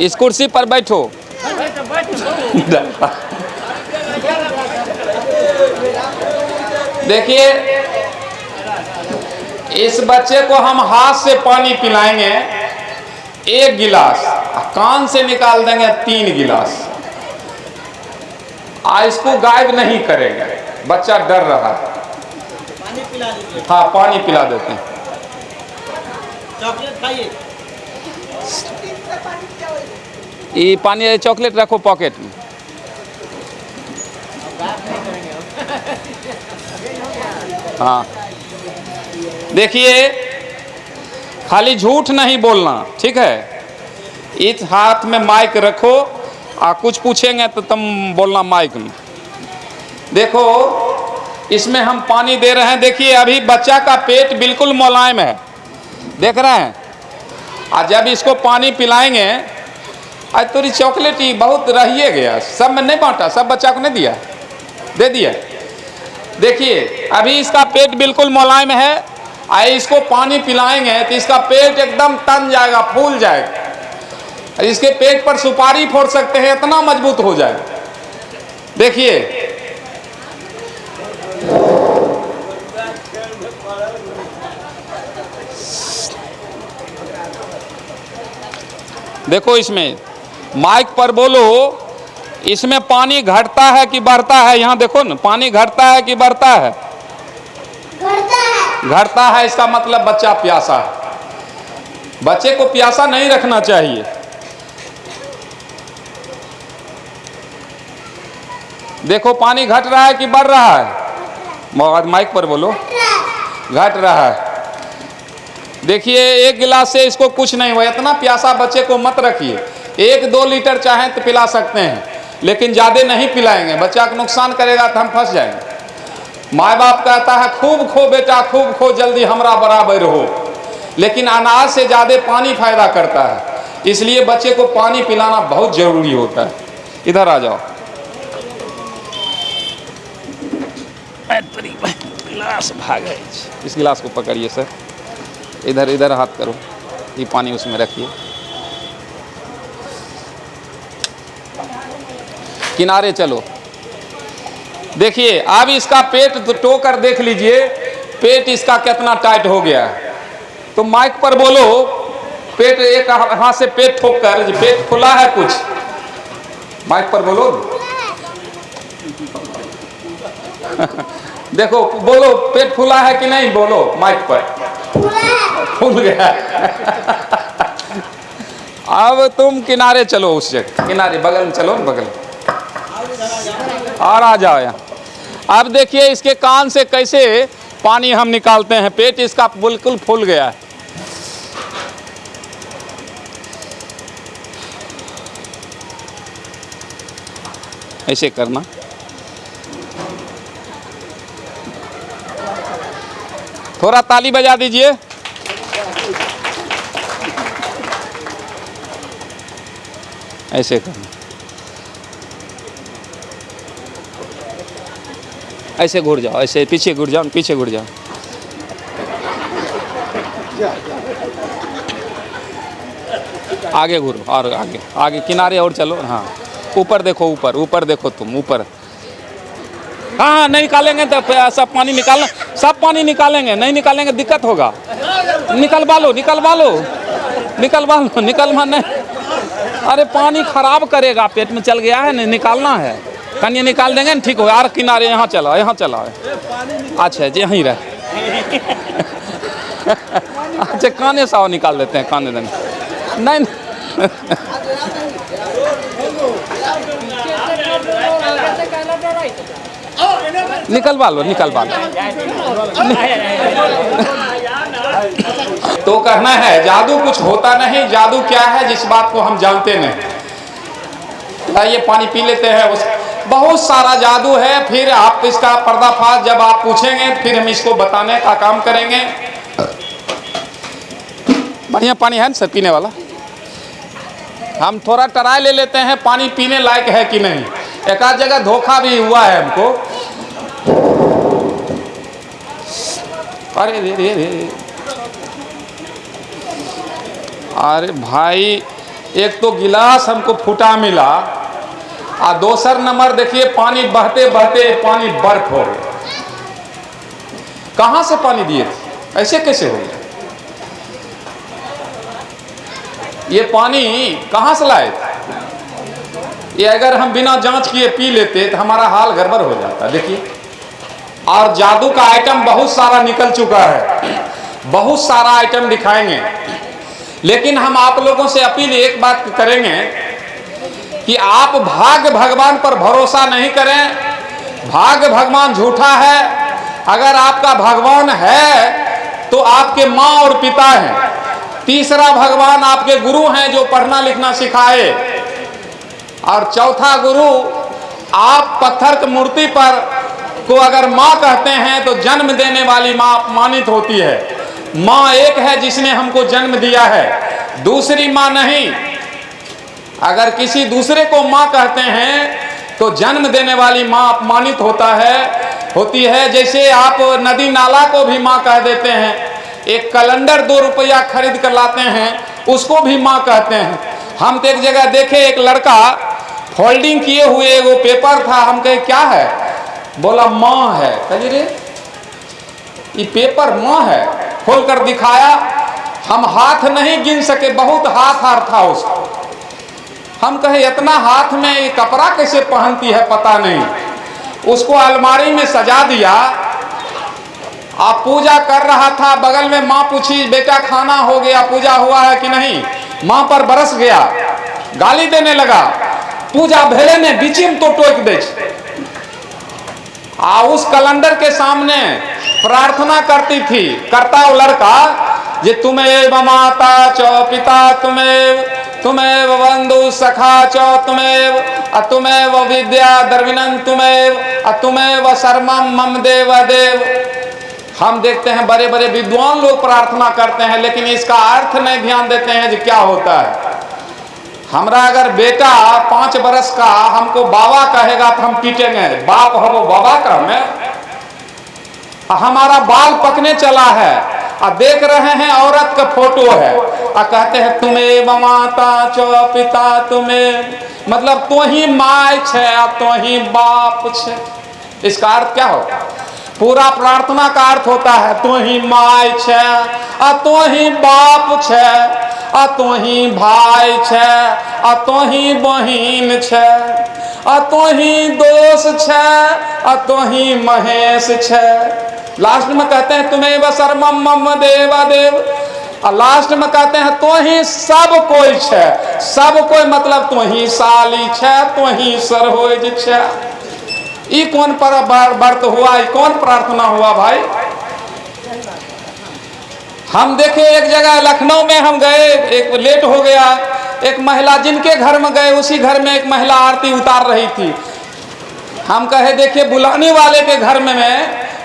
इस कुर्सी पर बैठो। देखिए इस बच्चे को हम हाथ से पानी पिलाएंगे 1 गिलास, कान से निकाल देंगे 3 गिलास। इसको गायब नहीं करेंगे, बच्चा डर रहा है। पानी पिला दीजिए। हाँ, पानी पिला देते हैं। चॉकलेट खाइए। ये पानी, चॉकलेट रखो पॉकेट में। हाँ, देखिए खाली झूठ नहीं बोलना, ठीक है? इस हाथ में माइक रखो, कुछ पूछेंगे तो तुम बोलना माइक में। देखो इसमें हम पानी दे रहे हैं। देखिए अभी बच्चा का पेट बिल्कुल मुलायम है, देख रहे हैं? और जब इसको पानी पिलाएंगे, आज थोड़ी चॉकलेट ही बहुत रहिए गया, सब में नहीं बांटा, सब बच्चा को नहीं दिया, दे दिया। देखिए अभी इसका पेट बिल्कुल मुलायम है, इसको पानी पिलाएंगे तो इसका पेट एकदम तन जाएगा, फूल जाएगा। इसके पेट पर सुपारी फोड़ सकते हैं, इतना मजबूत हो जाएगा। देखिए देखो इसमें माइक पर बोलो, इसमें पानी घटता है कि बढ़ता है? यहाँ देखो ना, पानी घटता है कि बढ़ता है? घटता है। घटता है, इसका मतलब बच्चा प्यासा है। बच्चे को प्यासा नहीं रखना चाहिए। देखो पानी घट रहा है कि बढ़ रहा है? माइक पर बोलो। घट रहा है। देखिए 1 गिलास से इसको कुछ नहीं हुआ। इतना प्यासा बच्चे को मत रखिए। 1-2 लीटर चाहें तो पिला सकते हैं, लेकिन ज़्यादा नहीं पिलाएंगे, बच्चा को नुकसान करेगा तो हम फंस जाएंगे। माँ बाप कहता है खूब खो बेटा खूब खो, जल्दी हमरा बराबर हो, लेकिन अनाज से ज़्यादा पानी फायदा करता है, इसलिए बच्चे को पानी पिलाना बहुत जरूरी होता है। इधर आ जाओ, गिलास भाग गए। इस गिलास को पकड़िए सर, इधर इधर हाथ करो, ये पानी उसमें रखिए, किनारे चलो। देखिए अब इसका पेट टो कर देख लीजिए, पेट इसका कितना टाइट हो गया है। तो माइक पर बोलो, पेट एक हाथ से पेट ठोक कर, पेट खुला है कुछ, माइक पर बोलो। देखो बोलो, पेट फूला है कि नहीं, बोलो माइक पर। फूल गया। अब तुम किनारे चलो, उस जगह किनारे बगल में चलो, बगल और आ जाओ यहाँ। अब देखिए इसके कान से कैसे पानी हम निकालते हैं, पेट इसका बिल्कुल फूल गया है। ऐसे करना, थोड़ा ताली बजा दीजिए। ऐसे करना, ऐसे घुर जाओ, ऐसे पीछे घुर जाओ, पीछे घुर जाओ। आगे घुरो और आगे आगे किनारे और चलो। हाँ ऊपर देखो, ऊपर ऊपर देखो, तुम ऊपर। हाँ नहीं निकालेंगे तो सब पानी निकालना, सब पानी निकालेंगे, नहीं निकालेंगे दिक्कत होगा। निकलवा लो, निकलवा लो, निकलवा लो, निकलवा नहीं, अरे पानी खराब करेगा, पेट में चल गया है, नहीं निकालना है। कहीं निकाल देंगे ना ठीक होगा। यार किनारे यहाँ चला, यहाँ चला। अच्छा जी यहीं रहे। अच्छा काने साव निकाल देते हैं, काने देंगे नहीं। निकलवा लो, निकलवा लो। तो कहना है जादू कुछ होता नहीं, जादू क्या है जिस बात को हम जानते नहीं। ये पानी पी लेते हैं, उस बहुत सारा जादू है। फिर आप इसका पर्दाफाश जब आप पूछेंगे फिर हम इसको बताने का काम करेंगे। बढ़िया पानी है ना सर पीने वाला। हम थोड़ा ट्राई ले लेते हैं पानी पीने लायक है कि नहीं। एक आध जगह धोखा भी हुआ है हमको। अरे रे रे रे, अरे भाई एक तो गिलास हमको फूटा मिला, और दूसर नंबर देखिए पानी बहते बहते पानी बर्फ हो गया। कहाँ से पानी दिए थे, ऐसे कैसे हो गया? ये पानी कहाँ से लाए थे? ये अगर हम बिना जांच किए पी लेते तो हमारा हाल गड़बड़ हो जाता। देखिए, और जादू का आइटम बहुत सारा निकल चुका है, बहुत सारा आइटम दिखाएंगे। लेकिन हम आप लोगों से अपील एक बात करेंगे कि आप भाग्य भगवान पर भरोसा नहीं करें। भाग्य भगवान झूठा है। अगर आपका भगवान है तो आपके माँ और पिता हैं। तीसरा भगवान आपके गुरु हैं जो पढ़ना लिखना सिखाए। और चौथा गुरु आप पत्थर की मूर्ति पर को अगर माँ कहते हैं तो जन्म देने वाली माँ अपमानित होती है। माँ एक है जिसने हमको जन्म दिया है, दूसरी माँ नहीं। अगर किसी दूसरे को माँ कहते हैं तो जन्म देने वाली माँ अपमानित होती है। जैसे आप नदी नाला को भी माँ कह देते हैं। एक कैलेंडर 2 रुपया खरीद कर लाते हैं, उसको भी माँ कहते हैं। हम तो एक जगह देखे, एक लड़का फोल्डिंग किए हुए वो पेपर था। हम कहे क्या है? बोला माँ है। कहिए रे ये पेपर माँ है। खोल कर दिखाया, हम हाथ नहीं गिन सके, बहुत हाथ हार था उसको। हम कहे इतना हाथ में ये कपड़ा कैसे पहनती है पता नहीं। उसको अलमारी में सजा दिया। आप पूजा कर रहा था, बगल में माँ पूछी बेटा खाना हो गया, पूजा हुआ है कि नहीं? माँ पर बरस गया, गाली देने लगा। पूजा भेले ने बीचिम तो टोक दे। उस कैलेंडर के सामने प्रार्थना करता वो लड़का जे तुमेव माता च पिता तुमेव बंधु सखा च तुमेव विद्या द्रविणं तुमेव सर्वं मम देव देव। हम देखते हैं बड़े बड़े विद्वान लोग प्रार्थना करते हैं, लेकिन इसका अर्थ नहीं ध्यान देते हैं जो क्या होता है। हमरा अगर बेटा 5 बरस का हमको बाबा कहेगा तो हम पीटेंगे, बाप हो वो बाबा का हमें। हमारा बाल पकने चला है और देख रहे हैं औरत का फोटो है और कहते हैं तुम्हें माता चो पिता तुम्हें, मतलब तो ही माय छे तो ही बाप छे। इसका अर्थ क्या होता है? पूरा प्रार्थना का अर्थ होता है तो ही माय छे तो ही बाप छे तो ही भाई छे तो ही बहिन छे तो ही दोष छे तो ही महेश छे। लास्ट में कहते हैं तुम्हें व सर्वम मम देव देव, और लास्ट में कहते हैं तो ही सब कोई छे। सब कोई मतलब तो ही साली छे तो ही सरहोज छे। ये कौन पर व्रत हुआ, ये कौन प्रार्थना हुआ भाई? हम देखे एक जगह लखनऊ में हम गए, एक लेट हो गया, एक महिला जिनके घर में गए उसी घर में एक महिला आरती उतार रही थी। हम कहे देखिए बुलाने वाले के घर में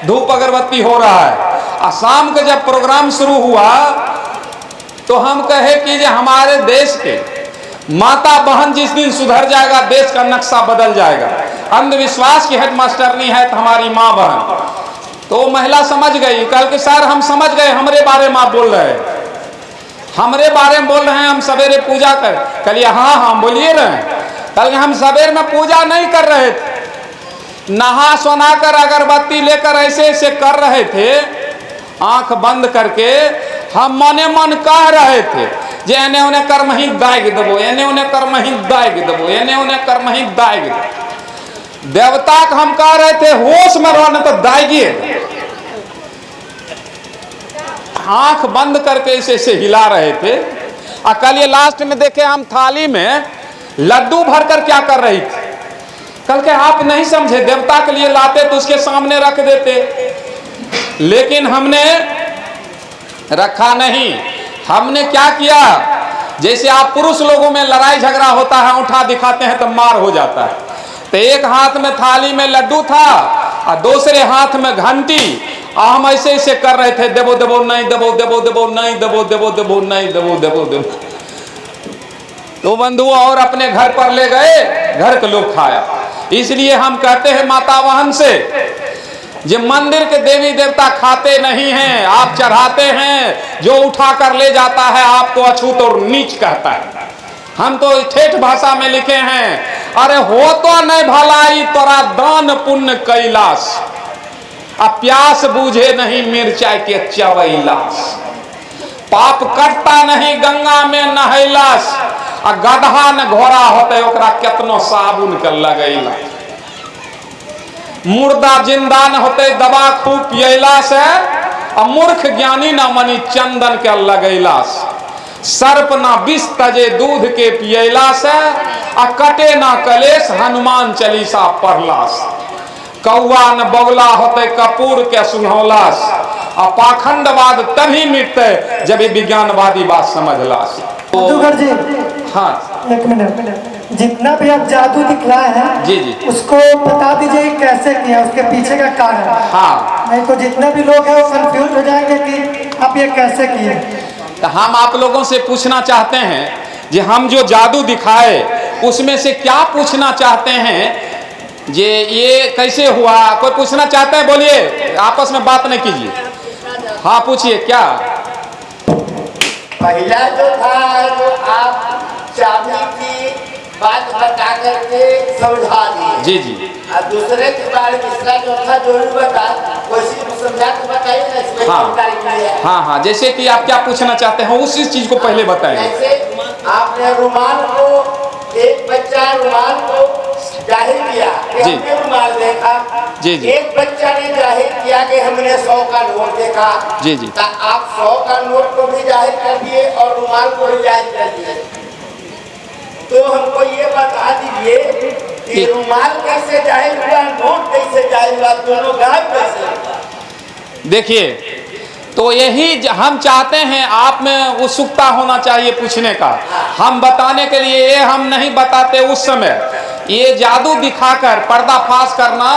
धूप अगरबत्ती हो रहा है, और शाम के जब प्रोग्राम शुरू हुआ तो हम कहे कि जो हमारे देश के माता बहन जिस दिन सुधर जाएगा देश का नक्शा बदल जाएगा। अंधविश्वास की हेडमास्टरनी है तो हमारी माँ बहन। तो महिला समझ गई, कल के सर हम समझ गए हमरे बारे में आप बोल रहे हैं, हमरे बारे में बोल रहे हैं। हम सवेरे पूजा कर कल हाँ बोलिए रहे, कल हम सवेरे में पूजा नहीं कर रहे थे, नहा सोना कर अगरबत्ती लेकर ऐसे ऐसे कर रहे थे आंख बंद करके। हम मने मन कह रहे थे जे एने ओने कर्म ही दाग देबो, एने ओने कर्म ही दाग देबो, एने ओने कर्म ही दाग देबो। देवता को हम कह रहे थे होश में रहने तो दागिए। आंख बंद करके ऐसे ऐसे हिला रहे थे। और कल ये लास्ट में देखे हम थाली में लड्डू भरकर क्या कर रही थी। कल के आप नहीं समझे, देवता के लिए लाते तो उसके सामने रख देते, लेकिन हमने रखा नहीं। हमने क्या किया, जैसे आप पुरुष लोगों में लड़ाई झगड़ा होता है उठा दिखाते हैं तो मार हो जाता है, तो एक हाथ में थाली में लड्डू था और दूसरे हाथ में घंटी, और हम ऐसे ऐसे कर रहे थे देवो देवो नहीं देवो देवो देवो नहीं देवो देवो देवो नहीं देवो देवो देवो। तो बंधु और अपने घर पर ले गए, घर के लोग खाया। इसलिए हम कहते हैं माता बहन से, जो मंदिर के देवी देवता खाते नहीं हैं, आप चढ़ाते हैं, जो उठा कर ले जाता है आपको अछूत और नीच कहता है। हम तो ठेठ भाषा में लिखे हैं, अरे हो तो नहीं भलाई तोरा दान पुण्य कैलाश, अब प्यास बूझे नहीं मिर्चाई के चवैलाश, पाप कटता नहीं गंगा में नहैलाश, आ गधा न घोड़ा होते ओकरा केतनो साबुन के लगैला, मुर्दा जिंदा न होते दवा खूब पियला से, आ मूर्ख ज्ञानी न मनी चंदन के लगैला से, सर्प ना विष तजे दूध के पियला से, आ कटे ना कलेश हनुमान चालीसा पढ़ला से, कौआ न बगुला होते कपूर के सुनौला से, आ पाखंडवाद तभी मिटते जब ये विज्ञानवादी बात समझला से। जादूगर जी, हाँ एक मिनट, जितना भी आप जादू दिखलाए हैं जी जी उसको बता दीजिए कैसे किया, उसके पीछे का कारण। हाँ, नहीं तो जितने भी लोग हैं वो कंफ्यूज हो जाएंगे कि आप ये कैसे किए। तो हम आप लोगों से पूछना चाहते हैं कि हम जो जादू दिखाए उसमें से क्या पूछना चाहते हैं, जे ये कैसे हुआ? कोई पूछना चाहता है? बोलिए, आपस में बात नहीं कीजिए। हाँ पूछिए क्या। पहला जो था जो आप चाबी की बात बता करके समझा दिए जी जी, और दूसरे के बारे में दूसरा जो था जो बता वैसे समझा के बताइए ना, इसमें जानकारी मिली है। हाँ हाँ, जैसे कि आप क्या पूछना चाहते हैं उसी चीज को पहले बताएं। जैसे आपने रुमाल को, एक बच्चा रुमाल को जाहिर किया कि जी। हमने रुमाल देखा, जी जी। एक बच्चा ने जाहिर किया कि हमने 100 का नोट देखा, जी जी। तो आप 100 का नोट को भी जाहिर कर दिए और रुमाल को भी जाहिर कर दिए। तो हमको ये बता दीजिए कि रुमाल कैसे जाहिर हुआ, नोट कैसे जाहिर हुआ, दोनों गायब कैसे? देखिए, तो यही हम चाहते हैं, आप में उत्सुकता होना चाहिए पूछने का। हम बताने के लिए, ये हम नहीं बताते उस समय, ये जादू दिखाकर पर्दाफाश करना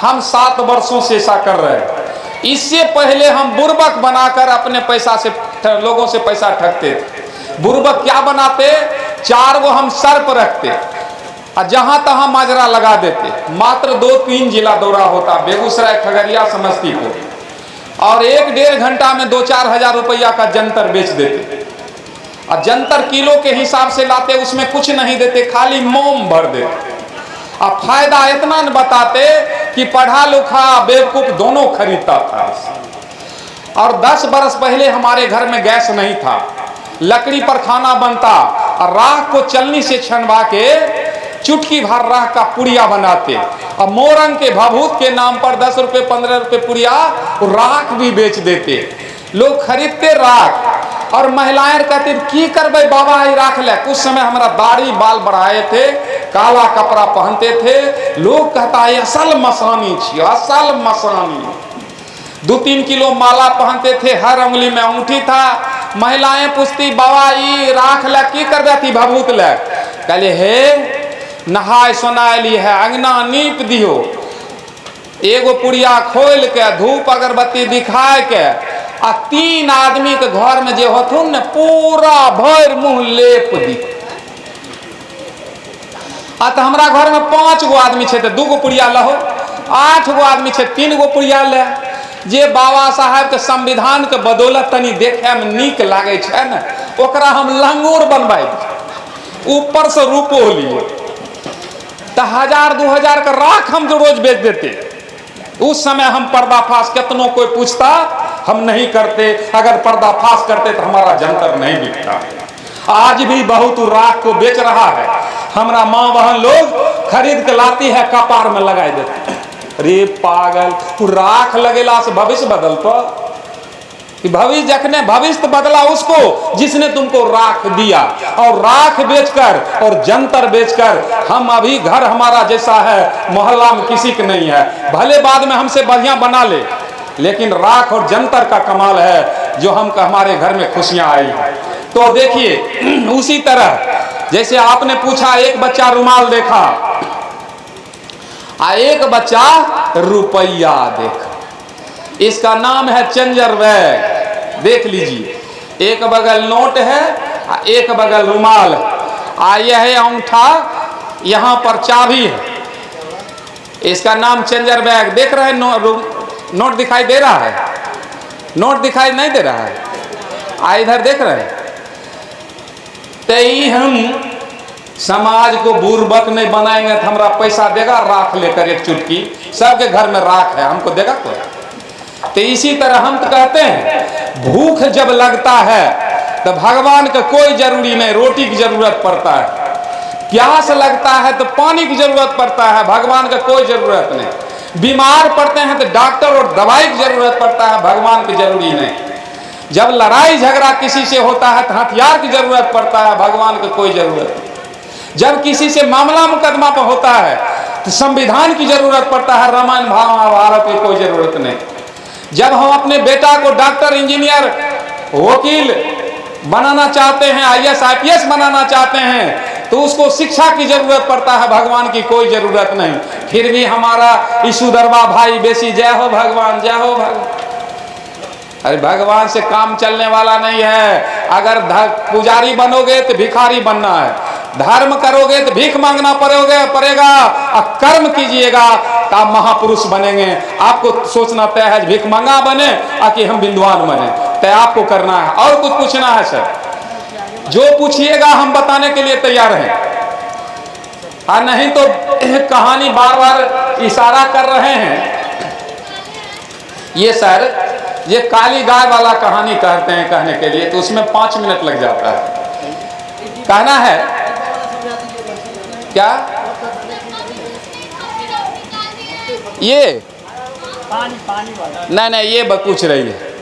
हम 7 वर्षों से ऐसा कर रहे हैं। इससे पहले हम बुर्बक बनाकर अपने पैसा से लोगों से पैसा ठगते थे। बुर्बक क्या बनाते, 4 गो हम सर्प रखते और जहां तहां माजरा लगा देते। मात्र 2-3 जिला दौरा होता, बेगूसराय, खगड़िया, समस्तीपुर, और 1-1.5 घंटा में 2-4 हजार रुपया का जंतर बेच देते। और जंतर किलो के हिसाब से लाते, उसमें कुछ नहीं देते, खाली मोम भर देते। अब फायदा इतना न बताते कि पढ़ा लिखा बेवकूफ दोनों खरीदता था। और 10 बरस पहले हमारे घर में गैस नहीं था, लकड़ी पर खाना बनता और राख को चलनी से छनवा के चुटकी भर राख का पुड़िया बनाते। और मोरंग के भभूत के नाम पर 10 रुपए 15 रुपए पुड़िया राख भी बेच देते। लोग खरीदते राख, और महिलाएं कहते की करबे बाबा ही राख ले। कुछ समय हमारा दाढ़ी बाल बढ़ाए थे, काला कपड़ा पहनते थे, लोग कहता है असल मसानी छी, असल मसानी। 2-3 किलो माला पहनते थे, हर उंगली में अंगूठी था। महिलाएं पूछती बाबा ई राख ले की करबे थी भभूत ले। कहले हे नहाय सोनायली है, अंगना नीप दियो, एगो पुड़िया खोल के धूप अगरबत्ती दिखाए के आ 3 आदमी के घर में जे होथुन ने पूरा भर मुंह लेप दी। तो हमारा घर में 5 गो आदमी छे, 2 गो पुड़िया लहो, 8 गो आदमी छे, 3 गो पुड़िया ले। जे बाबा साहब के संविधान के बदौलत तनी देखे में नीक लागे छे न, ओकरा हम लंगूर बनवाई, ऊपर से रूपो लिए। तो 1000-2000 का राख हम जो रोज बेच देते। उस समय हम पर्दाफाश, कितनों कोई पूछता, हम नहीं करते। अगर पर्दाफाश करते तो हमारा जंतर नहीं बिकता। आज भी बहुत राख को बेच रहा है। हमारा माँ बहन लोग खरीद के लाती है, कपार में लगाई देते। रे पागल, राख लगेला से भविष्य बदलता। भविष्य जखने भविष्य बदला उसको जिसने तुमको राख दिया। और राख बेचकर और जंतर बेचकर हम अभी, घर हमारा जैसा है मोहल्ला में किसी के नहीं है, भले बाद में हमसे बढ़िया बना ले, लेकिन राख और जंतर का कमाल है जो हम हमारे घर में खुशियां आई। तो देखिए उसी तरह जैसे आपने पूछा, एक बच्चा रुमाल देखा और एक बच्चा रुपया देखा। इसका नाम है चेंजर बैग। देख लीजिए, एक बगल नोट है, एक बगल रुमाल, यह है अंगूठा, यहाँ पर चाबी है। इसका नाम चेंजर बैग। देख रहे हैं नोट दिखाई दे रहा है, नोट दिखाई नहीं दे रहा है, इधर देख रहे हैं। तो हम समाज को बुर्बक नहीं बनाएंगे तो हमारा पैसा देगा राख लेकर एक चुटकी। सबके घर में राख है, हमको देगा कोई? तो इसी तरह हम तो कहते हैं भूख जब लगता है तो भगवान का कोई जरूरी नहीं, रोटी की जरूरत पड़ता है। प्यास लगता है तो पानी की जरूरत पड़ता है, भगवान का कोई जरूरत नहीं। बीमार पड़ते हैं तो डॉक्टर और दवाई की जरूरत पड़ता है, भगवान की जरूरी नहीं। जब लड़ाई झगड़ा किसी से होता है तो हथियार की जरूरत पड़ता है, भगवान की कोई जरूरत नहीं। जब किसी से मामला मुकदमा पर होता है तो संविधान की जरूरत पड़ता है, रामायण महाभारत की कोई जरूरत नहीं। जब हम अपने बेटा को डॉक्टर, इंजीनियर, वकील बनाना चाहते हैं, IAS IPS बनाना चाहते हैं, तो उसको शिक्षा की जरूरत पड़ता है, भगवान की कोई जरूरत नहीं। फिर भी हमारा ईशुदरबा भाई बेसी जय हो भगवान, जय हो भगवान। अरे भगवान से काम चलने वाला नहीं है। अगर पुजारी बनोगे तो भिखारी बनना है, धर्म करोगे तो भीख मांगना पड़ेगा, और कर्म कीजिएगा तो आप महापुरुष बनेंगे। आपको सोचना तय है भीख मांगा बने कि हम विद्वान बने, तय आपको करना है। और कुछ पूछना है सर? जो पूछिएगा हम बताने के लिए तैयार हैं, और नहीं तो कहानी बार बार इशारा कर रहे हैं। ये सर ये काली गाय वाला कहानी कहते हैं कहने के लिए, तो उसमें 5 मिनट लग जाता है। कहना है क्या? ये पानी वाला नहीं, ये पूछ रही है।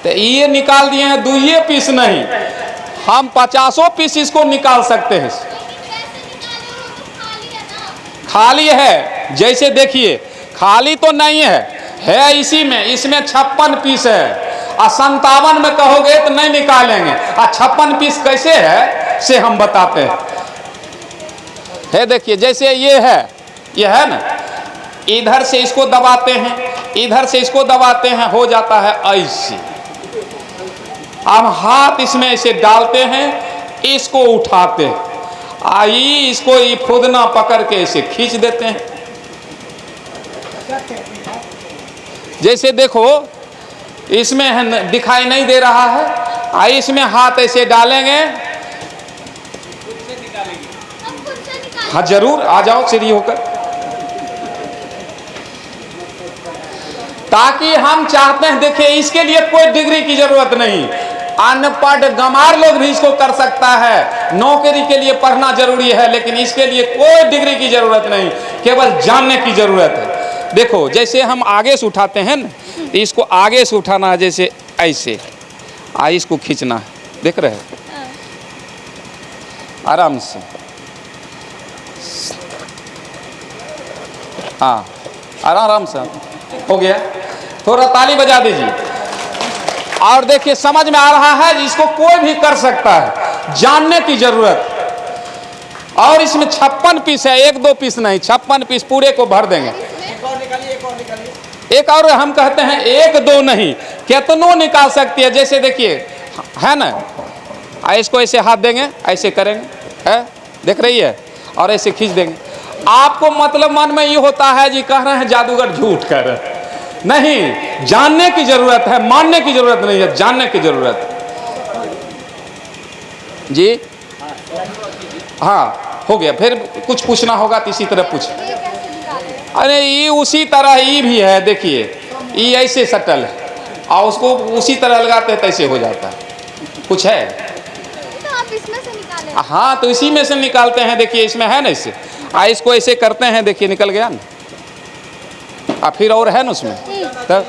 तो ये निकाल दिए हैं 2 पीस नहीं, हम 50 पीस इसको निकाल सकते हैं। खाली है, जैसे देखिए खाली तो नहीं है इसी में, इसमें 56 पीस है। और 57 में कहोगे तो नहीं निकालेंगे। और 56 पीस कैसे है से हम बताते हैं। है देखिए, जैसे ये है ना, इधर से इसको दबाते हैं, इधर से इसको दबाते हैं, हो जाता है ऐसे। अब हाथ इसमें ऐसे डालते हैं, इसको उठाते हैं, आई इसको ये फुदना पकड़ के इसे खींच देते हैं। जैसे देखो इसमें है, दिखाई नहीं दे रहा है, आई इसमें हाथ ऐसे डालेंगे। हाँ जरूर आ जाओ सीधी होकर, ताकि हम चाहते हैं, देखिए इसके लिए कोई डिग्री की जरूरत नहीं, अनपढ़ गंवार लोग भी इसको कर सकता है। नौकरी के लिए पढ़ना जरूरी है, लेकिन इसके लिए कोई डिग्री की जरूरत नहीं, केवल जानने की जरूरत है। देखो जैसे हम आगे से उठाते हैं ना, इसको आगे से उठाना है, जैसे ऐसे इसको खींचना है, देख रहे हैं, आराम से, हाँ आराम से हो गया। थोड़ा ताली बजा दीजिए। और देखिए समझ में आ रहा है, इसको कोई भी कर सकता है, जानने की जरूरत। और इसमें 56 पीस है, 1-2 पीस नहीं, 56 पीस पूरे को भर देंगे। एक और हम कहते हैं 1-2 नहीं, कितनों निकाल सकती है। जैसे देखिए है ना, इसको ऐसे हाथ देंगे, ऐसे करेंगे, है देख रही है, और ऐसे खींच देंगे। आपको मतलब मन में ये होता है जी कह रहे हैं जादूगर झूठ कर रहे हैं। नहीं, जानने की जरूरत है, मानने की जरूरत नहीं है, जानने की जरूरत है जी। हाँ हो गया, फिर कुछ पूछना होगा तो इसी तरह पूछ। अरे ये उसी तरह ये भी है, देखिए ये ऐसे सटल है, और उसको उसी तरह लगाते हैं तैसे हो जाता है। कुछ है तो आप इसमें से निकालें। हाँ तो इसी में से निकालते हैं। देखिए इसमें है ना, इससे इसको ऐसे करते हैं, देखिए निकल गया ना। फिर और है ना उसमें, तब